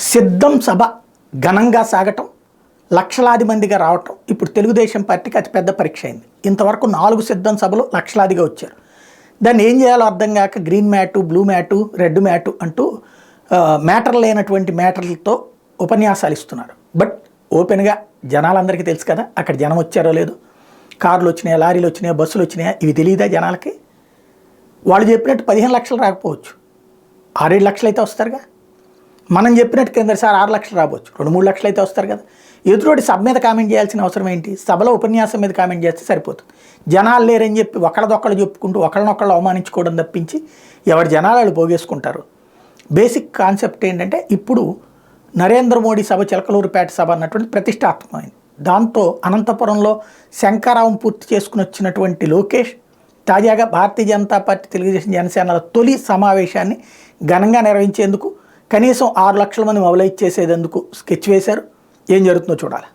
సిద్ధం సభ ఘనంగా సాగటం, లక్షలాది మందిగా రావటం ఇప్పుడు తెలుగుదేశం పార్టీకి అతిపెద్ద పరీక్ష అయింది. ఇంతవరకు 4 సిద్ధం సభలు లక్షలాదిగా వచ్చారు. దాన్ని ఏం చేయాలో అర్థం కాక green mat, blue mat, red mat అంటూ మ్యాటర్ లేనటువంటి మ్యాటర్లతో ఉపన్యాసాలు ఇస్తున్నారు. బట్ ఓపెన్గా జనాలందరికీ తెలుసు కదా అక్కడ జనం వచ్చారో లేదు, కార్లు వచ్చినాయా, లారీలు వచ్చినాయా, బస్సులు వచ్చినాయా, ఇవి తెలియదా జనాలకి? వాళ్ళు చెప్పినట్టు 15 లక్షలు రాకపోవచ్చు, 6-7 లక్షలు అయితే వస్తారుగా. మనం చెప్పినట్టు కిందసారి 6 లక్షలు రావచ్చు, 2-3 లక్షలు అయితే వస్తారు కదా. ఎదురోటి సభ మీద కామెంట్ చేయాల్సిన అవసరం ఏంటి? సభలో ఉపన్యాసం మీద కామెంట్ చేస్తే సరిపోతుంది. జనాలు లేరని చెప్పి ఒకళ్ళదొక్కళ్ళు చెప్పుకుంటూ ఒకళ్ళనొక్కళ్ళు అవమానించుకోవడం తప్పించి ఎవరి జనాలు వాళ్ళు పోగేసుకుంటారు. బేసిక్ కాన్సెప్ట్ ఏంటంటే ఇప్పుడు నరేంద్ర మోడీ సభ చిలకలూరుపేట సభ అన్నటువంటి ప్రతిష్టాత్మకమైంది. దాంతో అనంతపురంలో శంకారావం పూర్తి చేసుకుని వచ్చినటువంటి లోకేష్ తాజాగా భారతీయ జనతా పార్టీ, తెలుగుదేశం, జనసేనల తొలి సమావేశాన్ని ఘనంగా నిర్వహించేందుకు కనీసం 6 లక్షల మంది మొబిలైజ్ చేసేందుకు స్కెచ్ వేశారు. ఏం జరుగుతుందో చూడాలి.